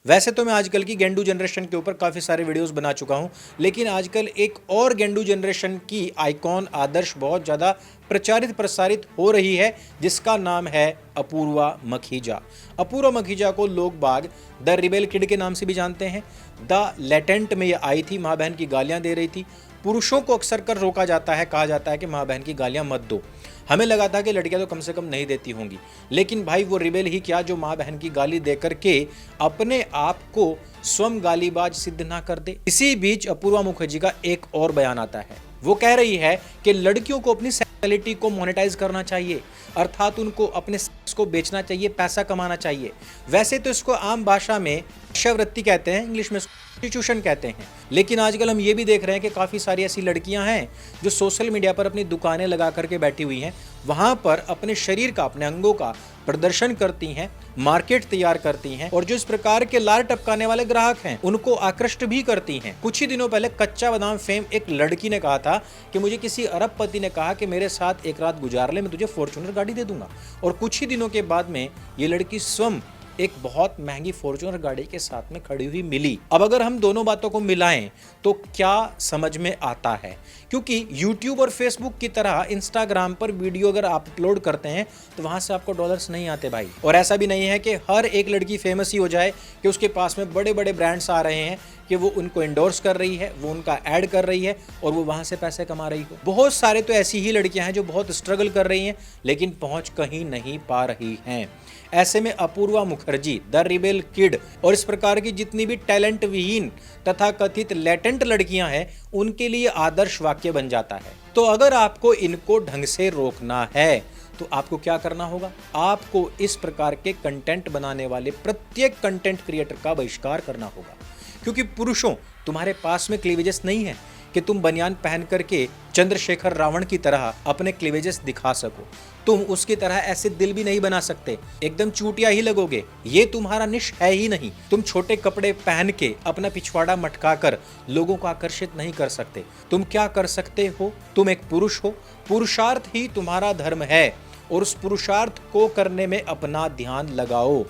वैसे तो मैं आजकल की गेंडू जनरेशन के ऊपर काफ़ी सारे वीडियोस बना चुका हूं, लेकिन आजकल एक और गेंडू जनरेशन की आइकॉन आदर्श बहुत ज़्यादा प्रचारित प्रसारित हो रही है, जिसका नाम है अपूर्वा मखीजा। अपूर्वा मखीजा को लोग बाग द रिबेल किड के नाम से भी जानते हैं। द लेटेंट में ये आई थी, माँ बहन की गालियाँ दे रही थी। पुरुषों को अक्सर कर रोका जाता है, कहा जाता है कि माँ बहन की गालियाँ मत दो। हमें लगा था कि लड़कियां तो कम से कम नहीं देती होंगी, लेकिन भाई वो रिबेल ही क्या जो माँ बहन की गाली देकर के अपने आप को स्वयं गालीबाज सिद्ध ना कर दे। इसी बीच अपूर्वा मुखर्जी का एक और बयान आता है। वो कह रही है कि लड़कियों को अपनी सेक्सुअलिटी को मोनेटाइज करना चाहिए, अर्थात उनको अपने सेक्स को बेचना चाहिए, पैसा कमाना चाहिए। वैसे तो इसको आम भाषा में वेश्यावृत्ति कहते हैं, इंग्लिश में प्रोस्टिट्यूशन कहते हैं, लेकिन आजकल हम ये भी देख रहे हैं कि काफ़ी सारी ऐसी लड़कियां हैं जो सोशल मीडिया पर अपनी दुकानें लगा करके बैठी हुई हैं, वहां पर अपने शरीर का, अपने अंगों का प्रदर्शन करती हैं, मार्केट तैयार करती हैं, और जो इस प्रकार के लार टपकाने वाले ग्राहक हैं उनको आकृष्ट भी करती हैं। कुछ ही दिनों पहले कच्चा बादाम फेम एक लड़की ने कहा था कि मुझे किसी अरबपति ने कहा कि मेरे साथ एक रात गुजार ले, मैं तुझे फॉर्च्यूनर गाड़ी दे दूंगा, और कुछ ही दिनों के बाद में ये लड़की स्वयं एक बहुत महंगी फॉर्च्यूनर गाड़ी के साथ में खड़ी हुई मिली। अब अगर हम दोनों बातों को मिलाएं तो क्या समझ में आता है? क्योंकि YouTube और Facebook की तरह Instagram पर वीडियो अगर आप अपलोड करते हैं तो वहां से आपको डॉलर्स नहीं आते भाई। और ऐसा भी नहीं है कि हर एक लड़की फेमस ही हो जाए कि उसके पास में बड़े बड़े ब्रांड्स आ रहे हैं कि वो उनको एंडोर्स कर रही है, वो उनका ऐड कर रही है और वो वहां से पैसे कमा रही हो। बहुत सारे तो ऐसी ही लड़कियां हैं जो बहुत स्ट्रगल कर रही हैं लेकिन पहुंच कहीं नहीं पा रही हैं। ऐसे में Apurva Mukherjee, the rebel kid और इस प्रकार की जितनी भी टैलेंट विहीन तथा कथित लेटेंट लड़कियां हैं, उनके लिए आदर्श वाक्य बन जाता है। तो अगर आपको इनको ढंग से रोकना है तो आपको क्या करना होगा? आपको इस प्रकार के कंटेंट बनाने वाले प्रत्येक कंटेंट क्रिएटर का बहिष्कार करना होगा, क्योंकि पुरुषों, तुम्हारे पास में क्लीवेजेस नहीं है कि तुम बनियान पहन करके चंद्रशेखर रावण की तरह अपने क्लीवेजेस दिखा सको। तुम उसकी तरह ऐसे दिल भी नहीं बना सकते, एकदम चूटिया ही लगोगे। ये तुम्हारा निश है ही नहीं। तुम छोटे कपड़े पहन के अपना पिछवाड़ा मटका कर लोगों को आकर्षित नहीं कर सकते। तुम क्या कर सकते हो? तुम एक पुरुष हो, पुरुषार्थ ही तुम्हारा धर्म है और उस पुरुषार्थ को करने में अपना ध्यान लगाओ।